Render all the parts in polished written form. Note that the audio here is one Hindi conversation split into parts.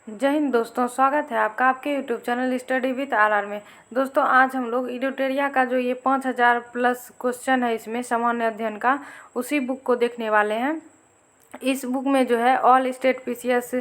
जय हिंद दोस्तों, स्वागत है आपका आपके YouTube channel study with R में। दोस्तों आज हम लोग इडिटोरिया का जो ये 5000 प्लस क्वेश्चन है इसमें सामान्य अध्ययन का, उसी बुक को देखने वाले हैं। इस बुक में जो है all state PCS,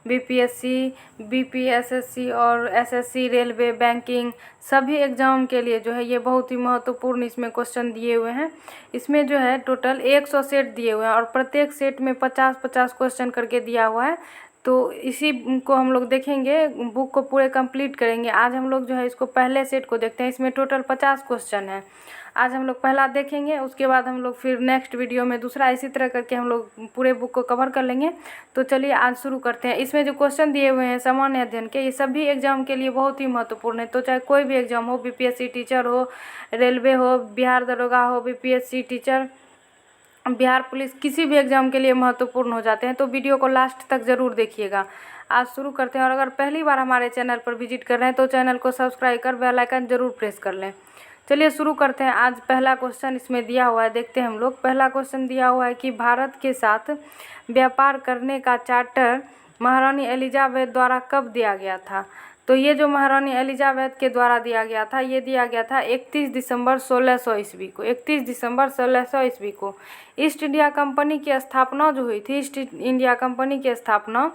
BPSC, BPSSC और एसएससी, रेलवे, बैंकिंग सभी एग्ज़ाम के लिए जो है ये बहुत ही महत्वपूर्ण इसमें क्वेश्चन दिए हुए हैं। इसमें जो है टोटल 100 सेट दिए हुए हैं और प्रत्येक सेट में 50-50 क्वेश्चन करके दिया हुआ है। तो इसी को हम लोग देखेंगे, बुक को पूरे कंप्लीट करेंगे। आज हम लोग जो है इसको पहले सेट को देखते हैं। इसमें टोटल 50 क्वेश्चन है। आज हम लोग पहला देखेंगे, उसके बाद हम लोग फिर नेक्स्ट वीडियो में दूसरा, इसी तरह करके हम लोग पूरे बुक को कवर कर लेंगे। तो चलिए आज शुरू करते हैं। इसमें जो क्वेश्चन दिए हुए हैं सामान्य अध्ययन के, ये सभी एग्जाम के लिए बहुत ही महत्वपूर्ण है। तो चाहे कोई भी एग्जाम हो, बीपीएससी टीचर हो, रेलवे हो, बिहार दरोगा हो, बीपीएससी टीचर, बिहार पुलिस, किसी भी एग्ज़ाम के लिए महत्वपूर्ण हो जाते हैं। तो वीडियो को लास्ट तक ज़रूर देखिएगा। आज शुरू करते हैं। और अगर पहली बार हमारे चैनल पर विजिट कर रहे हैं तो चैनल को सब्सक्राइब कर बेल आइकन ज़रूर प्रेस कर लें। चलिए शुरू करते हैं। आज पहला क्वेश्चन इसमें दिया हुआ है, देखते हैं हम लोग। पहला क्वेश्चन दिया हुआ है कि भारत के साथ व्यापार करने का चार्टर महारानी एलिजाबेथ द्वारा कब दिया गया था? तो ये जो महारानी एलिजाबेथ के द्वारा दिया गया था, ये दिया गया था 31 दिसंबर 1600 ईस्वी को। 31 दिसंबर 1600 ईस्वी को ईस्ट इंडिया कंपनी की स्थापना जो हुई थी, ईस्ट इंडिया कंपनी की स्थापना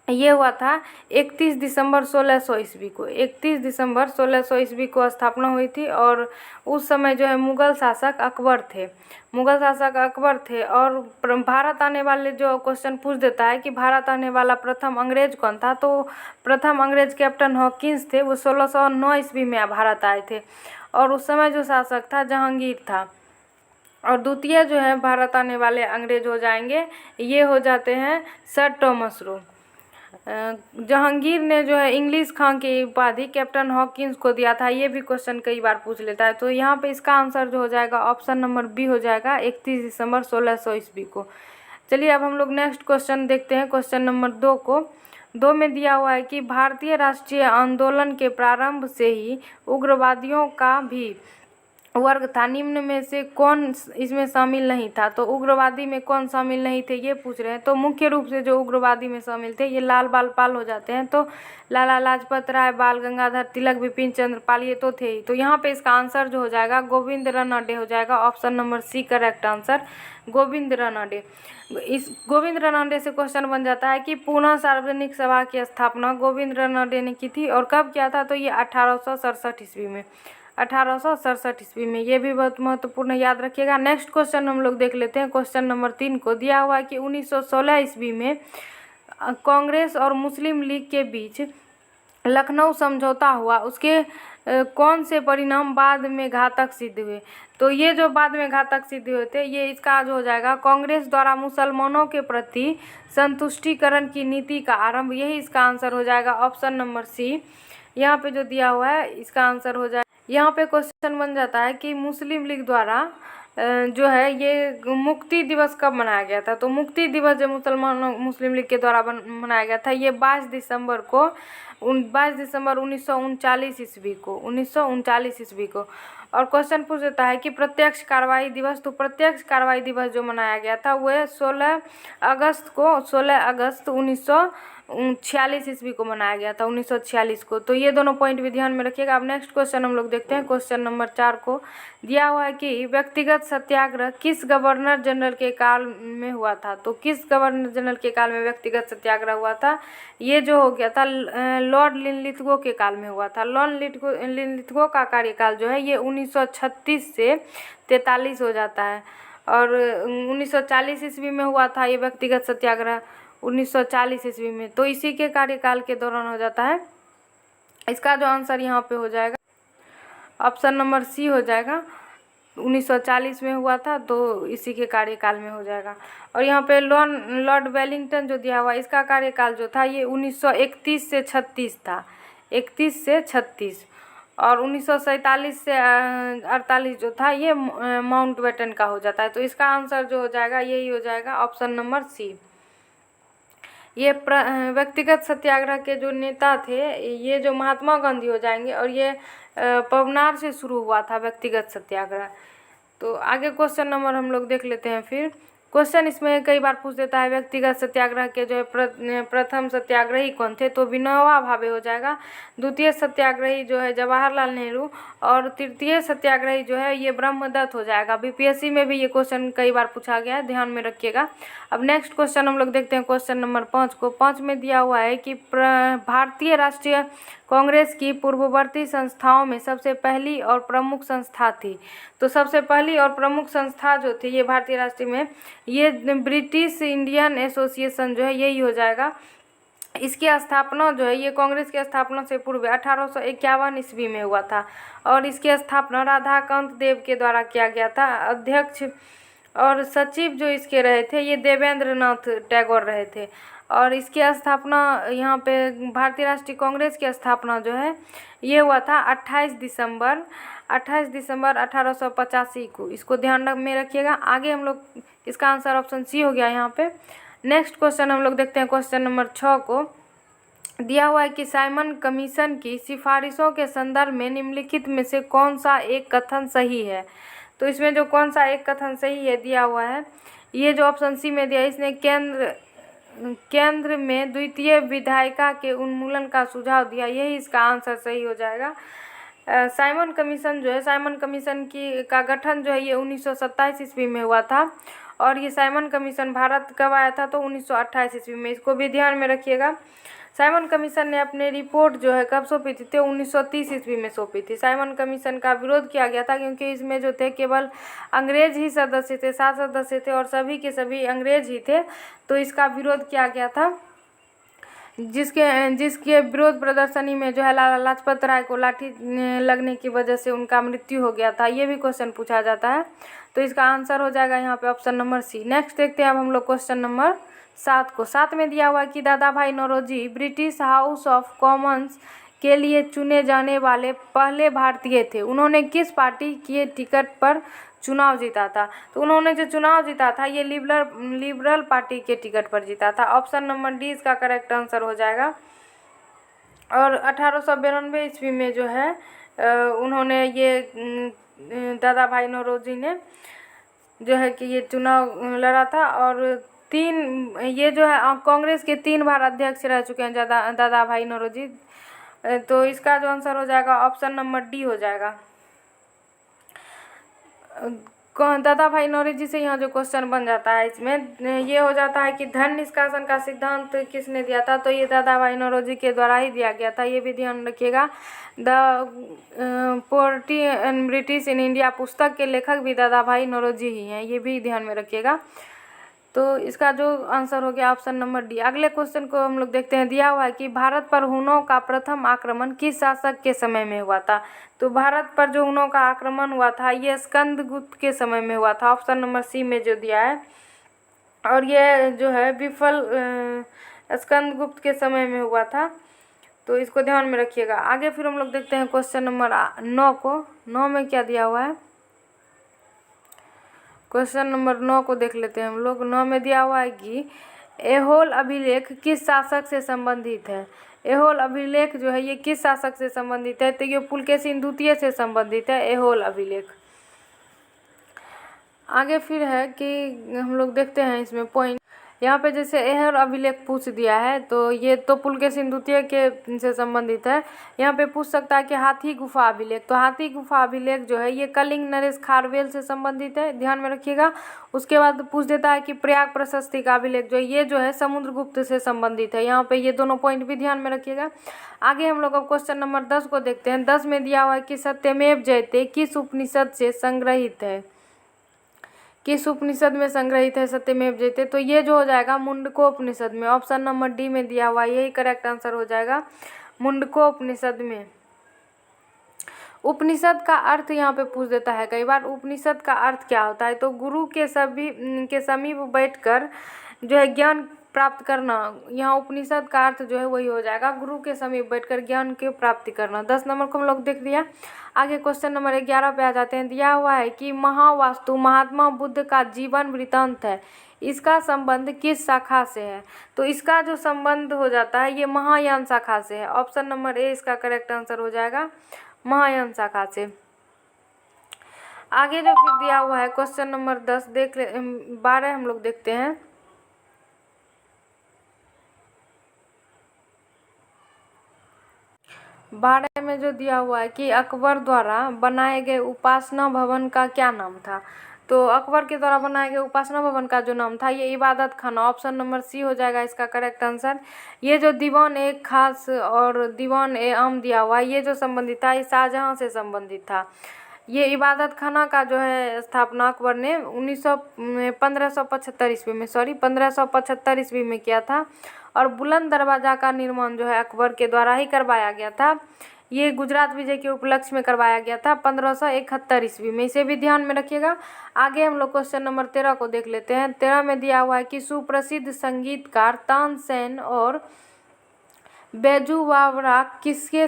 ये हुआ था 31 दिसंबर 1600 ईस्वी को। 31 दिसंबर 1600 ईस्वी को स्थापना हुई थी। और उस समय जो है मुग़ल शासक अकबर थे। मुग़ल शासक अकबर थे। और भारत आने वाले जो क्वेश्चन पूछ देता है कि भारत आने वाला प्रथम अंग्रेज कौन था, तो प्रथम अंग्रेज कैप्टन हॉकिंस थे। वो 1609 ईस्वी में भारत आए थे। और उस समय जो शासक था जहांगीर था। और द्वितीय जो है भारत आने वाले अंग्रेज हो जाएंगे, ये हो जाते हैं सर टॉमस रो। जहांगीर ने जो है इंग्लिश खां की उपाधि कैप्टन हॉकिंस को दिया था। ये भी क्वेश्चन कई बार पूछ लेता है। तो यहाँ पे इसका आंसर जो हो जाएगा ऑप्शन नंबर बी हो जाएगा, 31 दिसंबर 1600 ईस्वी को। चलिए अब हम लोग नेक्स्ट क्वेश्चन देखते हैं, क्वेश्चन नंबर 2 को। 2 में दिया हुआ है कि भारतीय राष्ट्रीय आंदोलन के प्रारंभ से ही उग्रवादियों का भी वर्ग था, निम्न में से कौन इसमें शामिल नहीं था? तो उग्रवादी में कौन शामिल नहीं थे ये पूछ रहे हैं। तो मुख्य रूप से जो उग्रवादी में शामिल थे ये लाल बाल पाल हो जाते हैं। तो लाला लाजपत राय, बाल गंगाधर तिलक, बिपिन चंद्र पाल, ये तो थे ही। तो यहाँ पे इसका आंसर जो हो जाएगा गोविंद रानडे हो जाएगा। Option number C correct answer, Govind Ranade. इस गोविंद रानडे से क्वेश्चन बन जाता है कि पुनः सार्वजनिक सभा की स्थापना गोविंद रानडे ने की थी। और कब किया था? तो ये 1867 ईस्वी में। 1867 ईस्वी में। ये भी बहुत महत्वपूर्ण है, याद रखिएगा। नेक्स्ट क्वेश्चन हम लोग देख लेते हैं, क्वेश्चन नंबर 3 को। दिया हुआ है कि 1916 ईस्वी में कांग्रेस और मुस्लिम लीग के बीच लखनऊ समझौता हुआ। उसके कौन से परिणाम बाद में घातक सिद्ध हुए? तो ये जो बाद में घातक सिद्ध हुए थे, ये इसका जो हो जाएगा कांग्रेस द्वारा मुसलमानों के प्रति संतुष्टिकरण की नीति का आरंभ। यही इसका आंसर हो जाएगा, ऑप्शन नंबर सी। यहाँ पे जो दिया हुआ है इसका आंसर हो जाएगा। यहाँ पे क्वेश्चन बन जाता है कि मुस्लिम लीग द्वारा जो है ये मुक्ति दिवस कब मनाया गया था? तो मुक्ति दिवस जो मुस्लिम लीग के द्वारा मनाया गया था, ये 22 दिसंबर को 22 दिसंबर 1939 ईस्वी को, 1939 ईस्वी को। और क्वेश्चन पूछ देता है कि प्रत्यक्ष कार्रवाई दिवस। तो प्रत्यक्ष कार्रवाई दिवस जो मनाया गया था वह 16 अगस्त 1946 ईस्वी को मनाया गया था, 1946 को। तो ये दोनों पॉइंट भी ध्यान में रखिएगा। अब नेक्स्ट क्वेश्चन हम लोग देखते हैं, क्वेश्चन नंबर 4 को। दिया हुआ है कि व्यक्तिगत सत्याग्रह किस गवर्नर जनरल के काल में हुआ था? तो किस गवर्नर जनरल के काल में व्यक्तिगत सत्याग्रह हुआ था? ये जो हो गया था लॉर्ड लिनलिथगो के काल में हुआ था। लॉर्ड लिनलिथगो का कार्यकाल जो है ये 1936 से 43 हो जाता है। और 1940 ईस्वी में हुआ था ये व्यक्तिगत सत्याग्रह, 1940 ईस्वी में। तो इसी के कार्यकाल के दौरान हो जाता है। इसका जो आंसर यहाँ पे हो जाएगा ऑप्शन नंबर सी हो जाएगा। 1940 में हुआ था, तो इसी के कार्यकाल में हो जाएगा। और यहाँ पे लॉर्ड वेलिंगटन जो दिया हुआ, इसका कार्यकाल जो था ये 1931 से 36 था, 31 से 36। और 1947 से 48 जो था ये माउंटबेटन का हो जाता है। तो इसका आंसर जो हो जाएगा यही हो जाएगा, ऑप्शन नंबर सी। ये व्यक्तिगत सत्याग्रह के जो नेता थे ये जो महात्मा गांधी हो जाएंगे। और ये पवनार से शुरू हुआ था व्यक्तिगत सत्याग्रह। तो आगे क्वेश्चन नंबर हम लोग देख लेते हैं। फिर क्वेश्चन इसमें कई बार पूछ देता है व्यक्तिगत सत्याग्रह के जो है प्रथम सत्याग्रही कौन थे, तो विनोबा भावे हो जाएगा। द्वितीय सत्याग्रही जो है जवाहरलाल नेहरू, और तृतीय सत्याग्रही जो है ये ब्रह्मदत्त हो जाएगा। बीपीएससी में भी ये क्वेश्चन कई बार पूछा गया है, ध्यान में रखिएगा। अब नेक्स्ट क्वेश्चन हम लोग देखते हैं क्वेश्चन नंबर 5 को। 5 में दिया हुआ है कि भारतीय राष्ट्रीय कांग्रेस की पूर्ववर्ती संस्थाओं में सबसे पहली और प्रमुख संस्था थी। तो सबसे पहली और प्रमुख संस्था जो थी ये भारतीय राष्ट्रीय में, ये ब्रिटिश इंडियन एसोसिएशन जो है यही हो जाएगा। इसकी स्थापना जो है ये कांग्रेस की स्थापना से पूर्व 1851 ईस्वी में हुआ था, और इसकी स्थापना राधाकांत देव के द्वारा किया गया था। अध्यक्ष और सचिव जो इसके रहे थे ये देवेंद्र नाथ टैगोर रहे थे। और इसकी स्थापना यहाँ पे भारतीय राष्ट्रीय कांग्रेस की स्थापना जो है ये हुआ था 28 दिसंबर 1885 को। इसको ध्यान में रखिएगा। आगे हम लोग, इसका आंसर ऑप्शन सी हो गया यहाँ पे। नेक्स्ट क्वेश्चन हम लोग देखते हैं क्वेश्चन नंबर 6 को। दिया हुआ है कि साइमन कमीशन की सिफारिशों के संदर्भ में निम्नलिखित में से कौन सा एक कथन सही है। तो इसमें जो कौन सा एक कथन सही है दिया हुआ है, ये जो ऑप्शन सी में दिया है, इसने केंद्र में द्वितीय विधायिका के उन्मूलन का सुझाव दिया, यही इसका आंसर सही हो जाएगा। साइमन कमीशन जो है, साइमन कमीशन का गठन जो है ये 1927 ईस्वी में हुआ था, और ये साइमन कमीशन भारत कब आया था, तो 1928 ईस्वी में। इसको भी ध्यान में रखिएगा। साइमन कमीशन ने अपनी रिपोर्ट जो है कब सौंपी थी, तो 1930 ईस्वी में सौंपी थी। साइमन कमीशन का विरोध किया गया था क्योंकि इसमें जो थे केवल अंग्रेज ही सदस्य थे, 7 सदस्य थे, और सभी के सभी अंग्रेज ही थे, तो इसका विरोध किया गया था। जिसके विरोध प्रदर्शनी में जो है लाला लाजपत राय को लाठी लगने की वजह से उनका मृत्यु हो गया था। ये भी क्वेश्चन पूछा जाता है, तो इसका आंसर हो जाएगा यहाँ पे ऑप्शन नंबर सी। नेक्स्ट देखते हैं अब हम लोग क्वेश्चन नंबर 7 को। 7 में दिया हुआ है कि Dadabhai Naoroji British House of Commons के लिए चुने जाने वाले पहले भारतीय थे। उन्होंने किस पार्टी के टिकट पर चुनाव जीता था, तो उन्होंने जो चुनाव जीता था ये लिबरल पार्टी के टिकट पर जीता था। ऑप्शन नंबर डी इसका करेक्ट आंसर हो जाएगा। और 1892 ईस्वी में जो है उन्होंने ये दादा भाई नौरोजी ने जो है कि ये चुनाव लड़ा था, और ये जो है कांग्रेस के 3 बार अध्यक्ष रह चुके हैं दादा भाई नौरोजी। तो इसका जो आंसर हो जाएगा ऑप्शन नंबर डी हो जाएगा। दादा भाई नौरोजी से यहाँ जो क्वेश्चन बन जाता है इसमें ये हो जाता है कि धन निष्कासन का सिद्धांत किसने दिया था, तो ये दादा भाई नौरोजी के द्वारा ही दिया गया था। ये भी ध्यान रखिएगा। The poverty and British in India पुस्तक के लेखक भी दादा भाई नौरोजी ही हैं, ये भी ध्यान में रखिएगा। तो इसका जो आंसर हो गया ऑप्शन नंबर डी। अगले क्वेश्चन को हम लोग देखते हैं। दिया हुआ है कि भारत पर हुनों का प्रथम आक्रमण किस शासक के समय में हुआ था, तो भारत पर जो हुनों का आक्रमण हुआ था ये स्कंदगुप्त के समय में हुआ था, ऑप्शन नंबर सी में जो दिया है। और ये जो है विफल स्कंदगुप्त के समय में हुआ था, तो इसको ध्यान में रखिएगा। आगे फिर हम लोग देखते हैं क्वेश्चन नंबर 9 को। 9 में क्या दिया हुआ है, क्वेश्चन नंबर 9 को देख लेते हैं हम लोग। 9 में दिया हुआ है कि ऐहोल अभिलेख किस शासक से संबंधित है। ऐहोल अभिलेख जो है ये किस शासक से संबंधित है, तो ये पुलकेशिन द्वितीय से संबंधित है ऐहोल अभिलेख। आगे फिर है कि हम लोग देखते हैं इसमें पॉइंट। यहाँ पे जैसे ऐहोल अभिलेख पूछ दिया है तो ये तो पुलकेशिन द्वितीय के से संबंधित है। यहाँ पे पूछ सकता है कि हाथी गुफा अभिलेख, तो हाथी गुफा अभिलेख जो है ये कलिंग नरेश खारवेल से संबंधित है, ध्यान में रखिएगा। उसके बाद पूछ देता है कि प्रयाग प्रशस्ति का अभिलेख जो है समुद्रगुप्त से संबंधित है। यहाँ पे ये दोनों पॉइंट भी ध्यान में रखिएगा। आगे हम लोग अब क्वेश्चन नंबर 10 को देखते हैं। 10 में दिया हुआ है कि सत्यमेव जयते किस उपनिषद से संग्रहित है, किस उपनिषद में संग्रहित है सत्यमेव जयते, तो ये जो हो जाएगा मुंडकोपनिषद में। ऑप्शन नंबर डी में दिया हुआ यही करेक्ट आंसर हो जाएगा, मुंडकोपनिषद में। उपनिषद का अर्थ यहाँ पे पूछ देता है कई बार, उपनिषद का अर्थ क्या होता है, तो गुरु के समीप बैठकर जो है ज्ञान प्राप्त करना। यहाँ उपनिषद का अर्थ जो है वही हो जाएगा, गुरु के समीप बैठकर ज्ञान की प्राप्ति करना। 10 नंबर को हम लोग देख लिया। आगे क्वेश्चन नंबर 11 पे आ जाते हैं। दिया हुआ है कि महावास्तु महात्मा बुद्ध का जीवन वृत्तांत है, इसका संबंध किस शाखा से है, तो इसका जो संबंध हो जाता है ये महायान शाखा से है। ऑप्शन नंबर ए इसका करेक्ट आंसर हो जाएगा, महायान शाखा से। आगे जो फिर दिया हुआ है क्वेश्चन नंबर 10 12 हम लोग देखते हैं। बारह में जो दिया हुआ है कि अकबर द्वारा बनाए गए उपासना भवन का क्या नाम था। तो अकबर के द्वारा बनाए गए उपासना भवन का जो नाम था ये इबादत खाना, ऑप्शन नंबर सी हो जाएगा इसका करेक्ट आंसर। ये जो दीवान ए खास और दीवान ए आम दिया हुआ है ये जो संबंधित था ये शाहजहां से संबंधित था। ये इबादत खाना का जो है स्थापना अकबर ने 1575 ईस्वी में 1575 ईस्वी में किया था। और बुलंद दरवाज़ा का निर्माण जो है अकबर के द्वारा ही करवाया गया था। ये गुजरात विजय के उपलक्ष्य में करवाया गया था 1571 ईस्वी में, इसे भी ध्यान में रखिएगा। आगे हम लोग क्वेश्चन नंबर 13 को देख लेते हैं। 13 में दिया हुआ है कि सुप्रसिद्ध संगीतकार तानसेन और बैजू बावरा किसके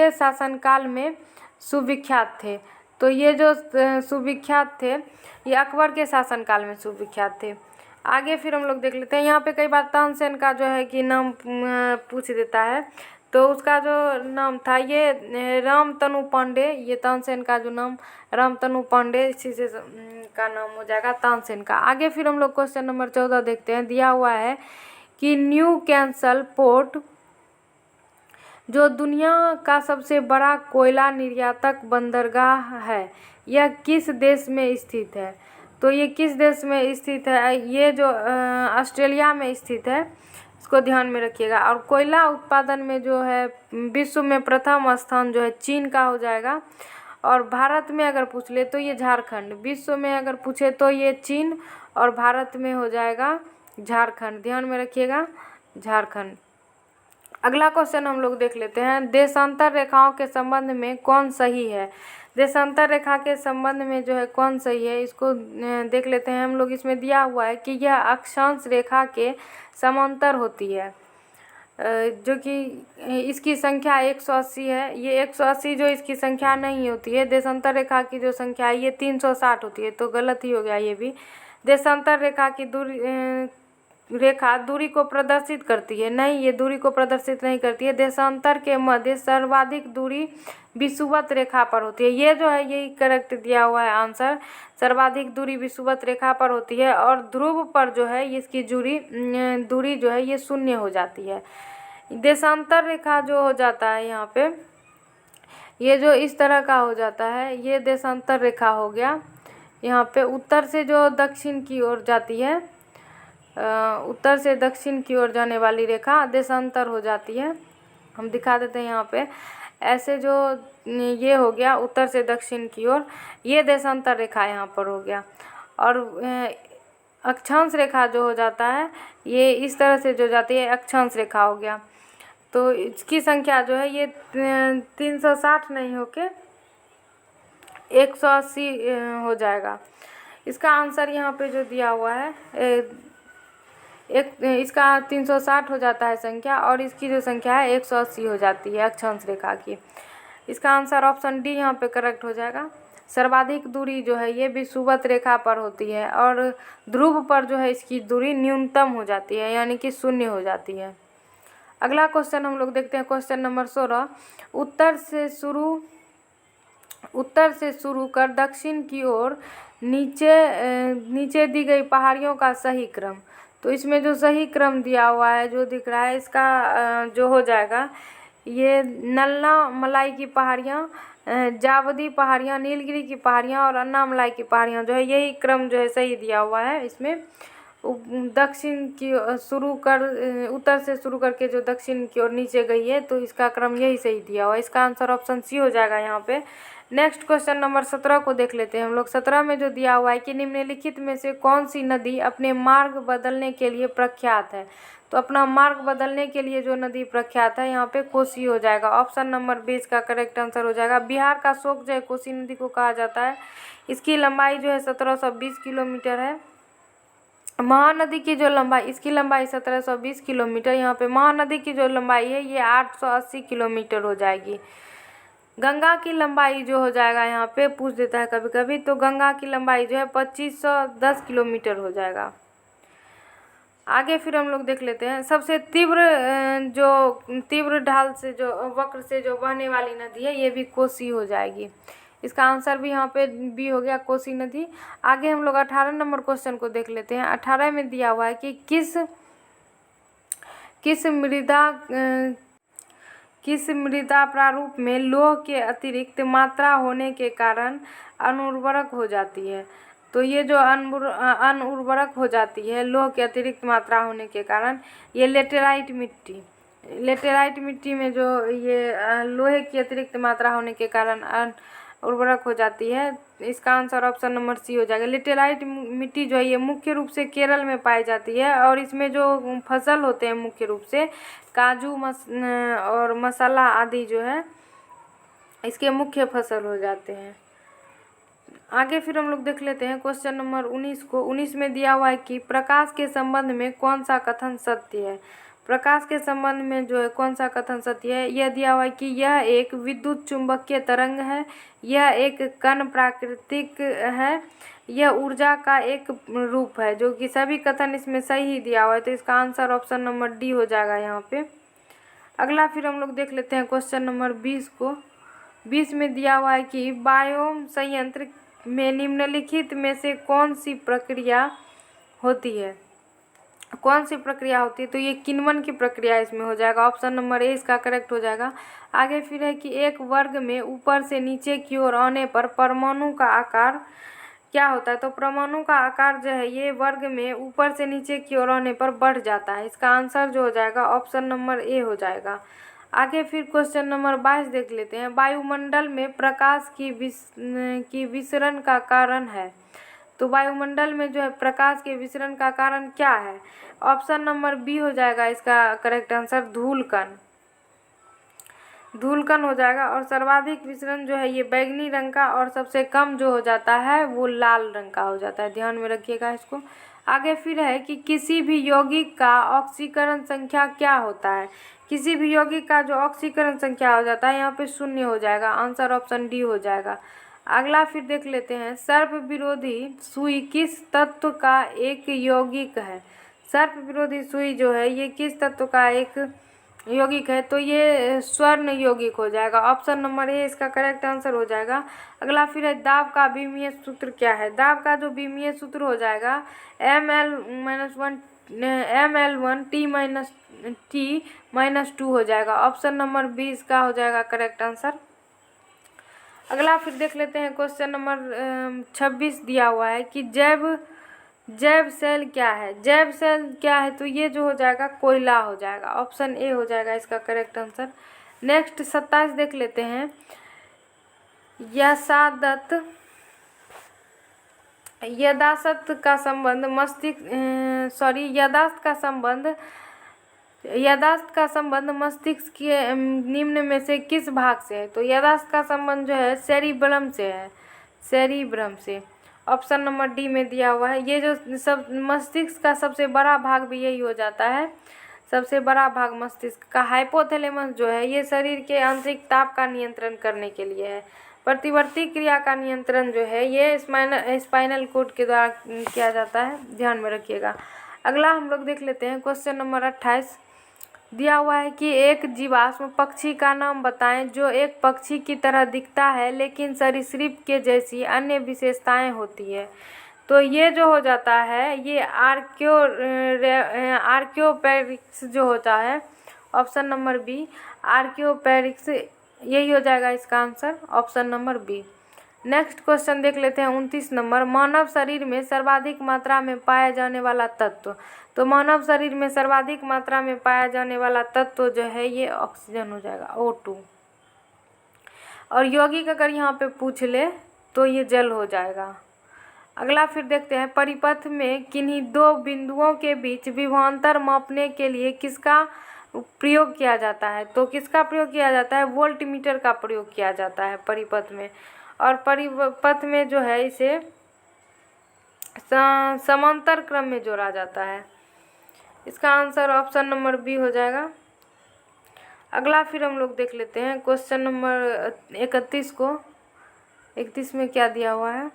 शासनकाल में सुविख्यात थे। तो ये जो सुविख्यात थे ये अकबर के शासनकाल में सुविख्यात थे। आगे फिर हम लोग देख लेते हैं। यहाँ पे कई बार तानसेन का जो है कि नाम पूछ देता है, तो उसका जो नाम था ये रामतनु पांडे। ये तानसेन का जो नाम रामतनु पांडे, इसी से का नाम हो जाएगा तानसेन का। आगे फिर हम लोग क्वेश्चन नंबर 14 देखते हैं। दिया हुआ है कि न्यू कैंसल पोर्ट जो दुनिया का सबसे बड़ा कोयला निर्यातक बंदरगाह है यह किस देश में स्थित है। तो ये किस देश में स्थित है, ये जो ऑस्ट्रेलिया में स्थित है, इसको ध्यान में रखिएगा। और कोयला उत्पादन में जो है विश्व में प्रथम स्थान जो है चीन का हो जाएगा। और भारत में अगर पूछ ले तो ये झारखंड, विश्व में अगर पूछे तो ये चीन, और भारत में हो जाएगा झारखंड, ध्यान में रखिएगा झारखंड। अगला क्वेश्चन हम लोग देख लेते हैं। देशांतर रेखाओं के संबंध में कौन सही है। देशांतर रेखा के संबंध में जो है कौन सही है इसको देख लेते हैं हम लोग। इसमें दिया हुआ है कि यह अक्षांश रेखा के समांतर होती है, जो कि इसकी संख्या 180 है। ये 180 जो इसकी संख्या नहीं होती है, देशांतर रेखा की जो संख्या है ये 360 होती है, तो गलत ही हो गया ये भी। देशांतर रेखा की रेखा दूरी को प्रदर्शित करती है, नहीं ये दूरी को प्रदर्शित नहीं करती है। देशांतर के मध्य सर्वाधिक दूरी विषुवत रेखा पर होती है। ये जो है यही करेक्ट दिया हुआ है आंसर, सर्वाधिक दूरी विषुवत रेखा पर होती है। और ध्रुव पर जो है इसकी दूरी जो है ये शून्य हो जाती है। देशांतर रेखा जो हो जाता है यहाँ पे, ये जो इस तरह का हो जाता है ये देशांतर रेखा हो गया। यहाँ पे उत्तर से जो दक्षिण की ओर जाती है, उत्तर से दक्षिण की ओर जाने वाली रेखा देशांतर हो जाती है। हम दिखा देते हैं यहाँ पे, ऐसे जो ये हो गया उत्तर से दक्षिण की ओर, ये देशांतर रेखा यहाँ पर हो गया। और अक्षांश रेखा जो हो जाता है ये इस तरह से जो जाती है अक्षांश रेखा हो गया। तो इसकी संख्या जो है ये 360 नहीं होके 180 हो जाएगा। इसका आंसर यहाँ पे जो दिया हुआ है इसका 360 हो जाता है संख्या, और इसकी जो संख्या है 180 हो जाती है अक्षांश रेखा की। इसका आंसर ऑप्शन डी यहाँ पे करेक्ट हो जाएगा। सर्वाधिक दूरी जो है ये विषुवत रेखा पर होती है, और ध्रुव पर जो है इसकी दूरी न्यूनतम हो जाती है, यानी कि शून्य हो जाती है। अगला क्वेश्चन हम लोग देखते हैं, क्वेश्चन नंबर 16। उत्तर से शुरू कर दक्षिण की ओर नीचे दी गई पहाड़ियों का सही क्रम। तो इसमें जो सही क्रम दिया हुआ है जो दिख रहा है, इसका जो हो जाएगा ये नल्ला मलाई की पहाड़ियाँ, जावदी पहाड़ियाँ, नीलगिरी की पहाड़ियाँ और अन्नामलाई की पहाड़ियाँ, जो है यही क्रम जो है सही दिया हुआ है। इसमें दक्षिण की उत्तर से शुरू करके जो दक्षिण की ओर नीचे गई है, तो इसका क्रम यही सही दिया हुआ है। इसका आंसर ऑप्शन सी हो जाएगा यहाँ पे। नेक्स्ट क्वेश्चन नंबर 17 को देख लेते हैं हम लोग। 17 में जो दिया हुआ है कि निम्नलिखित में से कौन सी नदी अपने मार्ग बदलने के लिए प्रख्यात है। तो अपना मार्ग बदलने के लिए जो नदी प्रख्यात है यहाँ पे कोसी हो जाएगा। ऑप्शन नंबर 20 का करेक्ट आंसर हो जाएगा। बिहार का शोक जो है कोसी नदी को कहा जाता है। इसकी लंबाई जो है 1720 किलोमीटर है। महानदी की जो लंबाई, इसकी लंबाई 1720 किलोमीटर, यहाँ पे महानदी की जो लंबाई है ये 880 किलोमीटर हो जाएगी। गंगा की लंबाई जो हो जाएगा यहाँ पे पूछ देता है कभी कभी, तो गंगा की लंबाई जो है 2510 किलोमीटर हो जाएगा। आगे फिर हम लोग देख लेते हैं सबसे तीव्र जो तीव्र ढाल से जो वक्र से जो बहने वाली नदी है ये भी कोसी हो जाएगी। इसका आंसर भी यहाँ पे बी हो गया, कोसी नदी। आगे हम लोग 18 नंबर क्वेश्चन को देख लेते हैं। 18 में दिया हुआ है कि किस मृदा प्रारूप में लौह के अतिरिक्त मात्रा होने के कारण अनुर्वरक हो जाती है। तो ये जो अनुर्वरक हो जाती है लौह के अतिरिक्त मात्रा होने के कारण, ये लेटेराइट मिट्टी में जो ये लोहे की अतिरिक्त मात्रा होने के कारण उर्वरक हो जाती है। इसका आंसर ऑप्शन नंबर सी हो जाएगा। लेटेराइट मिट्टी जो है ये मुख्य रूप से केरल में पाई जाती है और इसमें जो फसल होते हैं मुख्य रूप से काजू और मसाला आदि जो है इसके मुख्य फसल हो जाते हैं। आगे फिर हम लोग देख लेते हैं क्वेश्चन नंबर 19 को। 19 में दिया हुआ है कि प्रकाश के संबंध में कौन सा कथन सत्य है। प्रकाश के संबंध में जो है कौन सा कथन सत्य है। यह दिया हुआ है कि यह एक विद्युत चुंबकीय तरंग है, यह एक कण प्राकृतिक है, यह ऊर्जा का एक रूप है, जो कि सभी कथन इसमें सही ही दिया हुआ है। तो इसका आंसर ऑप्शन नंबर डी हो जाएगा यहाँ पे। अगला फिर हम लोग देख लेते हैं क्वेश्चन नंबर 20 को। 20 में दिया हुआ है कि बायोम संयंत्र में निम्नलिखित में से कौन सी प्रक्रिया होती है। कौन सी प्रक्रिया होती है, तो ये किण्वन की प्रक्रिया इसमें हो जाएगा। ऑप्शन नंबर ए इसका करेक्ट हो जाएगा। आगे फिर है कि एक वर्ग में ऊपर से नीचे की ओर आने पर परमाणु का आकार क्या होता है। तो परमाणु का आकार जो है ये वर्ग में ऊपर से नीचे की ओर आने पर बढ़ जाता है। इसका आंसर जो हो जाएगा ऑप्शन नंबर ए हो जाएगा। आगे फिर क्वेश्चन नंबर 22 देख लेते हैं। वायुमंडल में प्रकाश की विसरण का कारण है। तो वायुमंडल में जो है प्रकाश के विसरण का कारण क्या है। ऑप्शन नंबर बी हो जाएगा इसका करेक्ट आंसर, धूलकण हो जाएगा। और सर्वाधिक विसरण जो है ये बैंगनी रंग का और सबसे कम जो हो जाता है वो लाल रंग का हो जाता है। ध्यान में रखिएगा इसको। आगे फिर है कि किसी भी यौगिक का ऑक्सीकरण संख्या क्या होता है। किसी भी यौगिक का जो ऑक्सीकरण संख्या हो जाता है यहाँ पे 0 हो जाएगा। आंसर ऑप्शन डी हो जाएगा। अगला फिर देख लेते हैं सर्प विरोधी सुई किस तत्व का एक यौगिक है। सर्प विरोधी सुई जो है ये किस तत्व का एक यौगिक है। तो ये स्वर्ण यौगिक हो जाएगा। ऑप्शन नंबर ए इसका करेक्ट आंसर हो जाएगा। अगला फिर है दाब का विमीय सूत्र क्या है। दाब का जो विमीय सूत्र हो जाएगा ML1 T-2 हो जाएगा। ऑप्शन नंबर बी इसका हो जाएगा करेक्ट आंसर। अगला फिर देख लेते हैं क्वेश्चन नंबर 26 दिया हुआ है कि जैव सेल क्या है। जैव सेल क्या है, तो ये जो हो जाएगा कोयला हो जाएगा। ऑप्शन ए हो जाएगा इसका करेक्ट आंसर। नेक्स्ट 27 देख लेते हैं। यदासत का संबंध मस्तिष्क के निम्न में से किस भाग से है। तो यदासत का संबंध जो है सेरिब्रम से है, सेरिब्रम से। ऑप्शन नंबर डी में दिया हुआ है। ये जो सब मस्तिष्क का सबसे बड़ा भाग भी यही हो जाता है। सबसे बड़ा भाग मस्तिष्क का हाइपोथैलेमस जो है ये शरीर के आंतरिक ताप का नियंत्रण करने के लिए है। प्रतिवर्ती क्रिया का नियंत्रण जो है ये स्पाइनल कोड के द्वारा किया जाता है। ध्यान में रखिएगा। अगला हम लोग देख लेते हैं क्वेश्चन नंबर 28 दिया हुआ है कि एक जीवाश्म पक्षी का नाम बताएं जो एक पक्षी की तरह दिखता है लेकिन सरीसृप के जैसी अन्य विशेषताएं होती है। तो ये जो हो जाता है ये आर्कियोपेरिक्स जो होता है। ऑप्शन नंबर बी आर्कियोपेरिक्स यही हो जाएगा इसका answer, option number B. Next question देख लेते हैं 29 नंबर। मानव शरीर में सर्वाधिक मात्रा में पाया जाने वाला तत्व। तो मानव शरीर में सर्वाधिक मात्रा में पाया जाने वाला तत्व जो है ये ऑक्सीजन हो जाएगा, O2। और यौगिक अगर यहाँ पे पूछ ले तो ये जल हो जाएगा। अगला फिर देखते हैं परिपथ में किन्हीं दो बिंदुओं के बीच विभवांतर मापने के लिए किसका प्रयोग किया जाता है। तो किसका प्रयोग किया जाता है, वोल्टमीटर का प्रयोग किया जाता है परिपथ में। और परिपथ में जो है इसे समांतर क्रम में जोड़ा जाता है। इसका आंसर ऑप्शन नंबर बी हो जाएगा। अगला फिर हम लोग देख लेते हैं क्वेश्चन नंबर 31 को। 31 में क्या दिया हुआ है।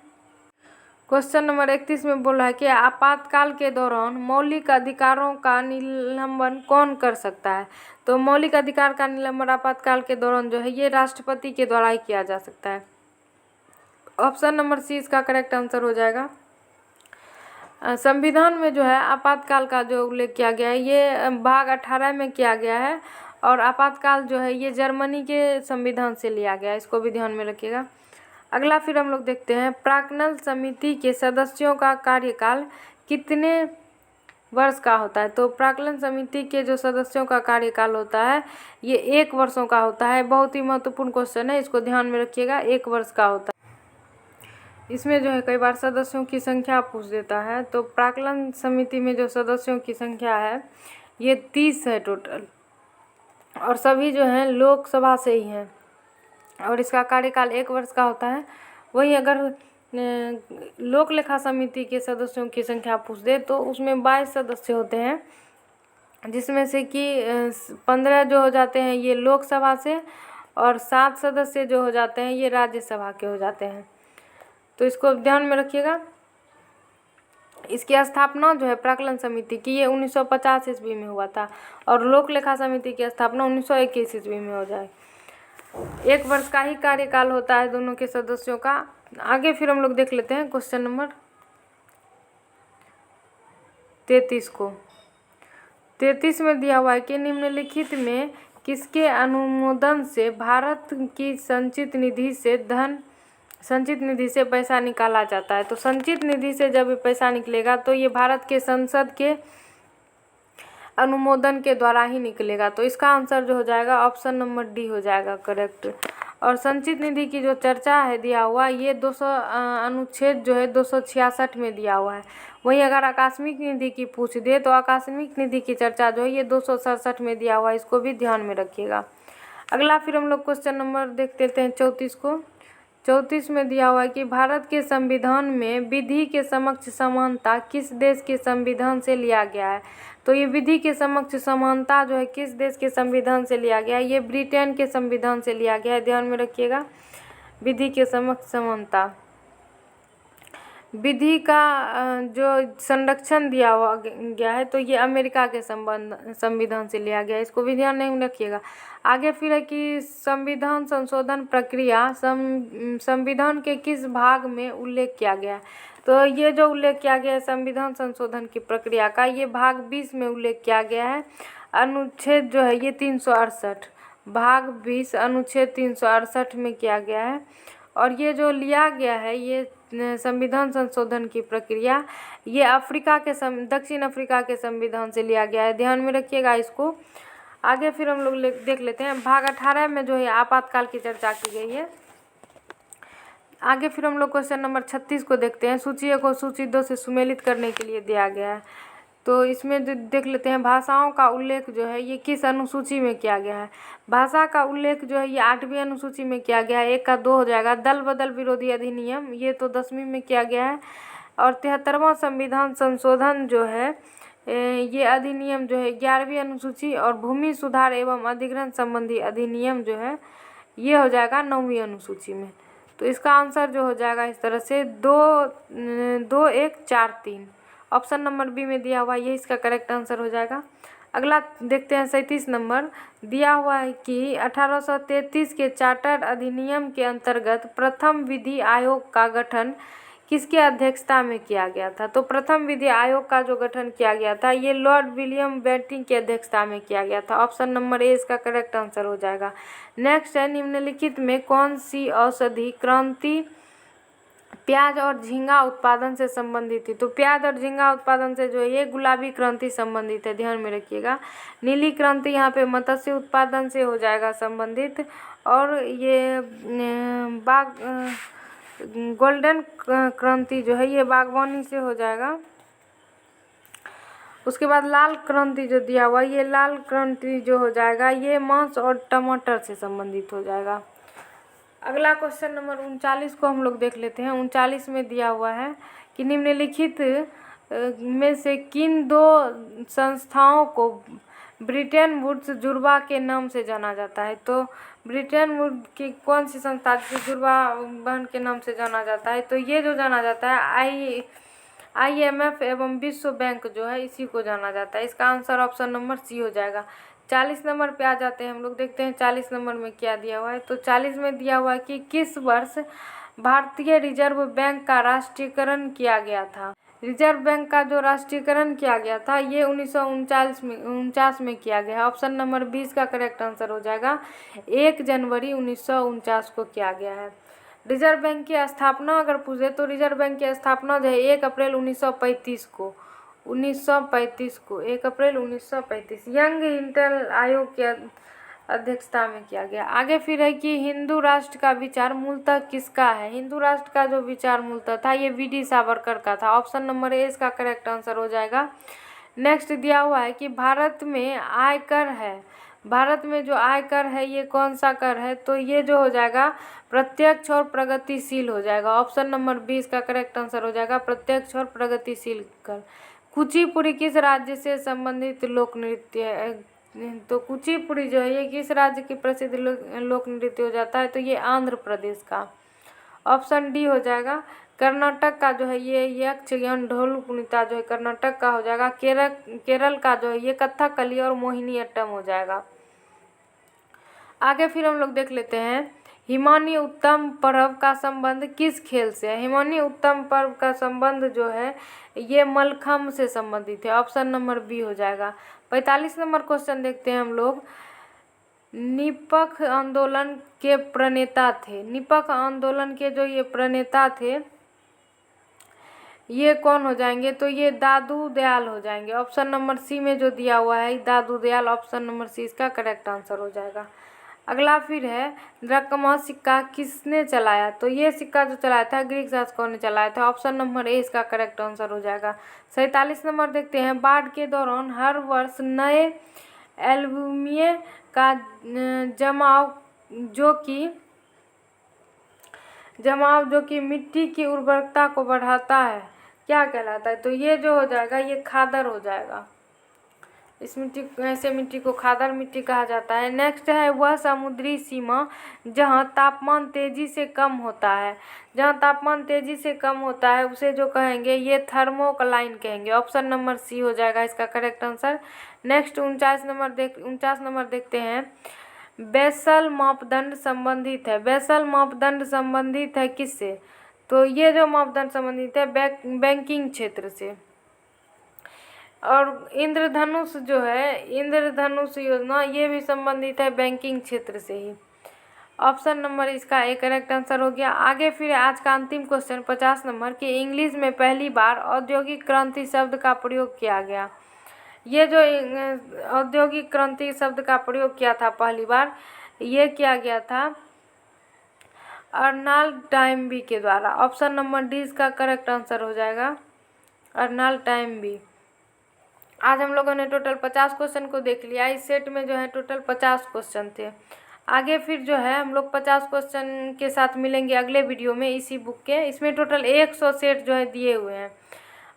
क्वेश्चन नंबर 31 में बोला है कि आपातकाल के दौरान मौलिक अधिकारों का निलंबन कौन कर सकता है। तो मौलिक अधिकार का निलंबन आपातकाल के दौरान जो है ये राष्ट्रपति के द्वारा ही किया जा सकता है। ऑप्शन नंबर सी इसका करेक्ट आंसर हो जाएगा। संविधान में जो है आपातकाल का जो उल्लेख किया गया है ये भाग 18 में किया गया है और आपातकाल जो है ये जर्मनी के संविधान से लिया गया है, इसको भी ध्यान में रखिएगा। अगला फिर हम लोग देखते हैं प्राक्कलन समिति के सदस्यों का कार्यकाल कितने वर्ष का होता है। तो प्राक्कलन समिति के जो सदस्यों का कार्यकाल होता है ये 1 वर्षों का होता है। बहुत ही महत्वपूर्ण क्वेश्चन है, इसको ध्यान में रखिएगा, 1 वर्ष का होता है। इसमें जो है कई बार सदस्यों की संख्या पूछ देता है। तो प्राक्कलन समिति में जो सदस्यों की संख्या है ये 30 है टोटल और सभी जो हैं लोकसभा से ही हैं और इसका कार्यकाल 1 वर्ष का होता है। वहीं अगर लोक लेखा समिति के सदस्यों की संख्या पूछ दे तो उसमें 22 सदस्य होते हैं, जिसमें से कि 15 जो हो जाते हैं ये लोकसभा से और 7 सदस्य जो हो जाते हैं ये राज्यसभा के हो जाते हैं। तो इसको ध्यान में रखिएगा। इसकी स्थापना जो है प्राक्कलन समिति की ये 1950 ईस्वी में हुआ था और लोक लेखा समिति की स्थापना 1921 ईस्वी में हो जाए। 1 वर्ष का ही कार्यकाल होता है दोनों के सदस्यों का। आगे फिर हम लोग देख लेते हैं क्वेश्चन नंबर 33 को। 33 में दिया हुआ है कि निम्नलिखित में किसके अनुमोदन से भारत की संचित निधि से पैसा निकाला जाता है। तो संचित निधि से जब पैसा निकलेगा तो ये भारत के संसद के अनुमोदन के द्वारा ही निकलेगा। तो इसका आंसर जो हो जाएगा ऑप्शन नंबर डी हो जाएगा करेक्ट। और संचित निधि की जो चर्चा है दिया हुआ ये 200 अनुच्छेद जो है 266 में दिया हुआ है। वहीं अगर आकस्मिक निधि की पूछ दे तो आकस्मिक निधि की चर्चा जो है ये 267 में दिया हुआ है, इसको भी ध्यान में रखिएगा। अगला फिर हम लोग क्वेश्चन नंबर देख लेते हैं 34 को। 34 में दिया हुआ है कि भारत के संविधान में विधि के समक्ष समानता किस देश के संविधान से लिया गया है। तो ये विधि के समक्ष समानता जो है किस देश के संविधान से लिया गया है, ये ब्रिटेन के संविधान से लिया गया है, ध्यान में रखिएगा। विधि के समक्ष समानता, विधि का जो संरक्षण दिया हुआ गया है तो ये अमेरिका के संविधान से लिया गया है, इसको भी ध्यान में रखिएगा। आगे फिर है कि संविधान संशोधन प्रक्रिया संविधान के किस भाग में उल्लेख किया गया है। तो ये जो उल्लेख किया गया है संविधान संशोधन की प्रक्रिया का ये भाग 20 में उल्लेख किया गया है। अनुच्छेद जो है ये 368 भाग 20 अनुच्छेद 368 में किया गया है। और ये जो लिया गया है ये संविधान संशोधन की प्रक्रिया ये दक्षिण अफ्रीका के संविधान से लिया गया है, ध्यान में रखिएगा इसको। आगे फिर हम लोग देख लेते हैं भाग 18 में जो है आपातकाल की चर्चा की गई है। आगे फिर हम लोग क्वेश्चन नंबर 36 को देखते हैं। सूची को सूची 2 से सुमेलित करने के लिए दिया गया है। तो इसमें जो देख लेते हैं भाषाओं का उल्लेख जो है ये किस अनुसूची में किया गया है। भाषा का उल्लेख जो है ये 8वीं अनुसूची में किया गया है, 1 का 2 हो जाएगा। दल बदल विरोधी अधिनियम ये तो 10वीं में किया गया है। और 73वां संविधान संशोधन जो है ये अधिनियम जो है 11वीं अनुसूची और भूमि सुधार एवं अधिग्रहण संबंधी अधिनियम जो है ये हो जाएगा 9वीं अनुसूची में। तो इसका आंसर जो हो जाएगा इस तरह से 2 1 4 3 ऑप्शन नंबर बी में दिया हुआ ये इसका करेक्ट आंसर हो जाएगा। अगला देखते हैं 37 नंबर दिया हुआ है कि 1833 के चार्टर अधिनियम के अंतर्गत प्रथम विधि आयोग का गठन किसके अध्यक्षता में किया गया था। तो प्रथम विधि आयोग का जो गठन किया गया था ये लॉर्ड विलियम बेंटिंक की अध्यक्षता में किया गया था। ऑप्शन नंबर ए इसका करेक्ट आंसर हो जाएगा। नेक्स्ट है निम्नलिखित में कौन सी औषधि क्रांति प्याज और झींगा उत्पादन से संबंधित थी। तो प्याज और झींगा उत्पादन से जो है ये गुलाबी क्रांति संबंधित है, ध्यान में रखिएगा। नीली क्रांति यहाँ पे मत्स्य उत्पादन से हो जाएगा संबंधित और ये गोल्डन क्रांति जो है ये बागवानी से हो जाएगा। उसके बाद लाल क्रांति जो दिया हुआ ये लाल क्रांति जो हो जाएगा ये मांस और टमाटर से संबंधित हो जाएगा। अगला क्वेश्चन नंबर 39 को हम लोग देख लेते हैं। 39 में दिया हुआ है कि निम्नलिखित में से किन 2 संस्थाओं को ब्रिटेन वुड्स जुड़वा के नाम से जाना जाता है। तो ब्रिटेन वुड की कौन सी संस्था जिसे जुड़वा बहन के नाम से जाना जाता है? तो ये जो जाना जाता है IMF एवं विश्व बैंक जो है, इसी को जाना जाता है। इसका आंसर ऑप्शन नंबर सी हो जाएगा। 40 नंबर पे आ जाते हैं हम लोग, देखते हैं 40 नंबर में क्या दिया हुआ है। तो 40 में दिया हुआ है कि किस वर्ष भारतीय रिजर्व बैंक का राष्ट्रीयकरण किया गया था? रिजर्व बैंक का जो राष्ट्रीयकरण किया गया था ये 1949 में किया गया है। ऑप्शन नंबर 20 का करेक्ट आंसर हो जाएगा। 1 जनवरी 1949 को किया गया है। रिजर्व बैंक की स्थापना अगर पूछे तो रिजर्व बैंक की स्थापना जो है 1 अप्रैल 1935 को 1 अप्रैल 1935 यंग इंटेल आयोग के अध्यक्षता में किया गया। आगे फिर है कि हिंदू राष्ट्र का विचार मूलतः किसका है? हिंदू राष्ट्र का जो विचार मूलतः था ये वी.डी. सावरकर का था। ऑप्शन नंबर ए इसका करेक्ट आंसर हो जाएगा। नेक्स्ट दिया हुआ है कि भारत में आयकर है, भारत में जो आयकर है ये कौन सा कर है? तो ये जो हो जाएगा प्रत्यक्ष और प्रगतिशील हो जाएगा। ऑप्शन नंबर 20 का करेक्ट आंसर हो जाएगा, प्रत्यक्ष और प्रगतिशील कर। कुचिपुड़ी किस राज्य से संबंधित लोक नृत्य है? तो कुचिपुड़ी जो है ये किस राज्य की प्रसिद्ध लोक नृत्य हो जाता है? तो ये आंध्र प्रदेश का। ऑप्शन डी हो जाएगा। कर्नाटक का जो है ये यक्षगान ढोल कुनिता जो है कर्नाटक का हो जाएगा। केरल का जो है ये कथकली और मोहिनी अट्टम हो जाएगा। आगे फिर हम लोग देख लेते हैं हिमानी उत्तम पर्व का संबंध किस खेल से है? हिमानी उत्तम पर्व का संबंध जो है ये मलखम्ब से संबंधित है। ऑप्शन नंबर बी हो जाएगा। 45 नंबर क्वेश्चन देखते हैं हम लोग। निपख आंदोलन के प्रणेता थे, निपख आंदोलन के जो ये प्रणेता थे ये कौन हो जाएंगे? तो ये दादू दयाल हो जाएंगे। ऑप्शन नंबर सी में जो दिया हुआ है दादू दयाल, ऑप्शन नंबर सी इसका करेक्ट आंसर हो जाएगा। अगला फिर है ड्रकमा सिक्का किसने चलाया? तो ये सिक्का जो चलाया था ग्रीक शासकों ने चलाया था। ऑप्शन नंबर ए इसका करेक्ट आंसर हो जाएगा। 47 नंबर देखते हैं। बाढ़ के दौरान हर वर्ष नए एल्यूमिनियम का जमाव जो कि मिट्टी की उर्वरकता को बढ़ाता है क्या कहलाता है? तो ये जो हो जाएगा ये खादर हो जाएगा। इस मिट्टी को खादर मिट्टी कहा जाता है। नेक्स्ट है वह समुद्री सीमा जहां तापमान तेजी से कम होता है, जहां तापमान तेजी से कम होता है उसे जो कहेंगे ये थर्मोक्लाइन कहेंगे। ऑप्शन नंबर सी हो जाएगा इसका करेक्ट आंसर। नेक्स्ट 49 नंबर देखते हैं। बेसल मापदंड संबंधित है, बेसल मापदंड संबंधित है किससे? तो ये जो मापदंड संबंधित है बैंकिंग क्षेत्र से। और इंद्रधनुष जो है, इंद्रधनुष योजना ये भी संबंधित है बैंकिंग क्षेत्र से ही। ऑप्शन नंबर इसका एक करेक्ट आंसर हो गया। आगे फिर आज का अंतिम क्वेश्चन 50 नंबर कि इंग्लिश में पहली बार औद्योगिक क्रांति शब्द का प्रयोग किया गया। ये जो औद्योगिक क्रांति शब्द का प्रयोग किया था पहली बार, ये किया गया था अर्नाल्ड टाइमबी के द्वारा। ऑप्शन नंबर डी इसका करेक्ट आंसर हो जाएगा, अर्नाल्ड टाइमबी। आज हम लोगों ने टोटल 50 क्वेश्चन को देख लिया। इस सेट में जो है टोटल 50 क्वेश्चन थे। आगे फिर जो है हम लोग 50 क्वेश्चन के साथ मिलेंगे अगले वीडियो में इसी बुक के। इसमें टोटल 100 सेट जो है दिए हुए हैं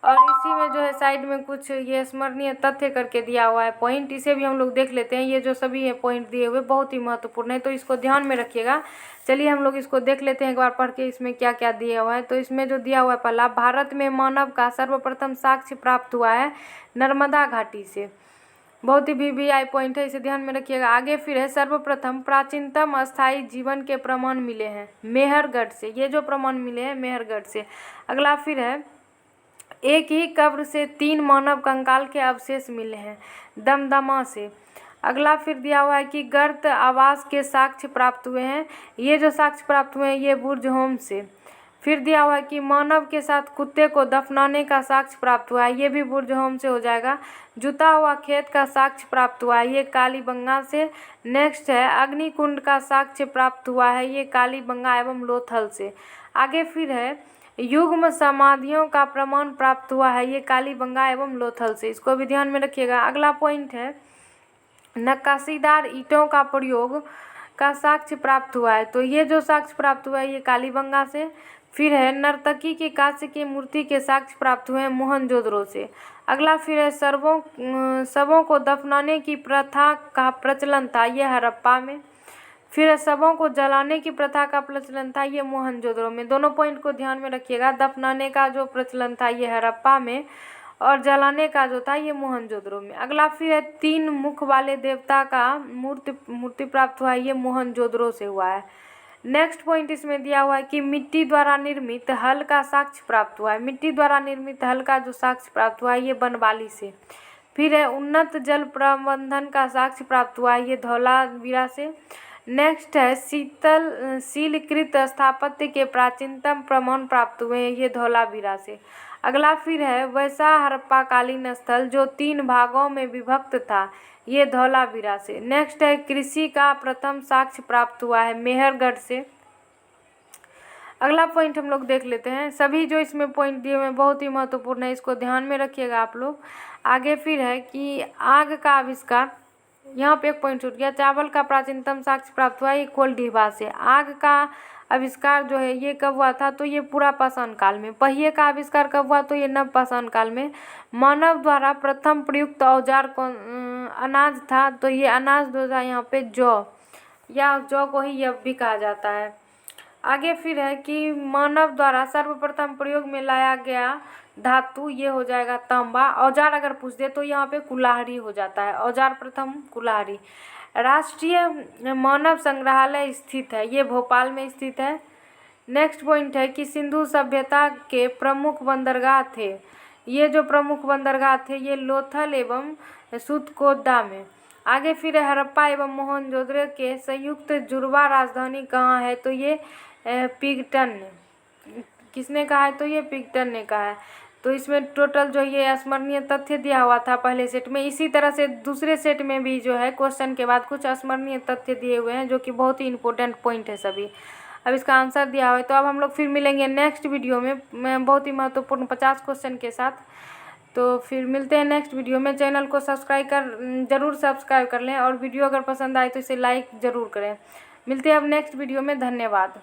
और इसी में जो है साइड में कुछ ये स्मरणीय तथ्य करके दिया हुआ है पॉइंट, इसे भी हम लोग देख लेते हैं। ये जो सभी है पॉइंट दिए हुए बहुत ही महत्वपूर्ण है, तो इसको ध्यान में रखिएगा। चलिए हम लोग इसको देख लेते हैं एक बार पढ़ के इसमें क्या क्या दिया हुआ है। तो इसमें जो दिया हुआ है पहला, भारत में मानव का सर्वप्रथम साक्ष्य प्राप्त हुआ है नर्मदा घाटी से। बहुत ही वीवीआई पॉइंट है, इसे ध्यान में रखिएगा। आगे फिर है सर्वप्रथम प्राचीनतम अस्थायी जीवन के प्रमाण मिले हैं मेहरगढ़ से। ये जो प्रमाण मिले हैं मेहरगढ़ से। अगला फिर है एक ही कब्र से 3 मानव कंकाल के अवशेष मिले हैं दमदमा से। अगला फिर दिया हुआ है कि गर्त आवास के साक्ष्य प्राप्त हुए हैं। ये जो साक्ष्य प्राप्त हुए हैं ये बुर्ज होम से। फिर दिया हुआ है कि मानव के साथ कुत्ते को दफनाने का साक्ष्य प्राप्त हुआ है, ये भी बुर्ज होम से हो जाएगा। जुता हुआ खेत का साक्ष्य प्राप्त हुआ है, ये कालीबंगा से। नेक्स्ट है अग्निकुंड का साक्ष्य प्राप्त हुआ है, ये कालीबंगा एवं लोथल से। आगे फिर है युग्म समाधियों का प्रमाण प्राप्त हुआ है, ये कालीबंगा एवं लोथल से। इसको भी ध्यान में रखिएगा। अगला पॉइंट है नक्काशीदार ईंटों का प्रयोग का साक्ष्य प्राप्त हुआ है, तो ये जो साक्ष्य प्राप्त हुआ है ये कालीबंगा से। फिर है नर्तकी की कांस्य की मूर्ति के साक्ष्य प्राप्त हुए हैं मोहनजोदड़ो से। अगला फिर है शवों को दफनाने की प्रथा का प्रचलन था, ये हड़प्पा में। फिर है शवों को जलाने की प्रथा का प्रचलन था, ये मोहनजोदड़ो में। दोनों पॉइंट को ध्यान में रखिएगा, दफनाने का जो प्रचलन था ये हड़प्पा में, और जलाने का जो था ये मोहनजोदड़ो में। अगला फिर है 3 मुख वाले देवता का मूर्ति प्राप्त हुआ है, ये मोहनजोदड़ो से हुआ है। नेक्स्ट पॉइंट इसमें दिया हुआ है कि मिट्टी द्वारा निर्मित हल का साक्ष्य प्राप्त हुआ है। मिट्टी द्वारा निर्मित हल का जो साक्ष्य प्राप्त हुआ है ये बनवाली से। फिर है उन्नत जल प्रबंधन का साक्ष्य प्राप्त हुआ है, ये धौलावीरा से। नेक्स्ट है शीलकृत स्थापत्य के प्राचीनतम प्रमाण प्राप्त हुए हैं, ये धौलावीरा से। अगला फिर है वैसा हड़प्पा कालीन स्थल जो 3 भागों में विभक्त था, ये धौलावीरा से। नेक्स्ट है कृषि का प्रथम साक्ष्य प्राप्त हुआ है मेहरगढ़ से। अगला पॉइंट हम लोग देख लेते हैं। सभी जो इसमें पॉइंट दिए हुए हैं बहुत ही महत्वपूर्ण है, इसको ध्यान में रखिएगा आप लोग। आगे फिर है कि आग का आविष्कार, यहाँ पे एक पॉइंट छूट गया। चावल का प्राचीनतम साक्ष्य प्राप्त हुआ ये कोल्डीबा से। आग का आविष्कार जो है ये कब हुआ था, तो ये पूरा पाषाण काल में। पहिए का आविष्कार कब हुआ, तो ये नव पाषाण काल में। मानव द्वारा प्रथम प्रयुक्त औजार अनाज था, तो ये अनाज जो था यहाँ पे जौ, या जौ को ही यव भी कहा जाता है। आगे फिर है कि मानव द्वारा सर्वप्रथम प्रयोग में लाया गया धातु, ये हो जाएगा तांबा। औजार अगर पूछ दे तो यहाँ पे कुल्हाड़ी हो जाता है, औजार प्रथम कुल्हाड़ी। राष्ट्रीय मानव संग्रहालय स्थित है, ये भोपाल में स्थित है। नेक्स्ट पॉइंट है कि सिंधु सभ्यता के प्रमुख बंदरगाह थे, ये जो प्रमुख बंदरगाह थे ये लोथल एवं सुतकोदा में। आगे फिर हड़प्पा एवं मोहनजोदड़ो के संयुक्त जुड़वा राजधानी कहाँ है, तो ये पिगटन ने। किसने कहा है, तो ये पिगटन ने कहा है। तो इसमें टोटल जो ये स्मरणीय तथ्य दिया हुआ था पहले सेट में, इसी तरह से दूसरे सेट में भी जो है क्वेश्चन के बाद कुछ स्मरणीय तथ्य दिए हुए हैं जो कि बहुत ही इंपॉर्टेंट पॉइंट है सभी। अब इसका आंसर दिया हुआ है। तो अब हम लोग फिर मिलेंगे नेक्स्ट वीडियो में बहुत ही महत्वपूर्ण 50 क्वेश्चन के साथ। तो फिर मिलते हैं नेक्स्ट वीडियो में। चैनल को जरूर सब्सक्राइब कर लें, और वीडियो अगर पसंद आए तो इसे लाइक ज़रूर करें। मिलते हैं अब नेक्स्ट वीडियो में। धन्यवाद।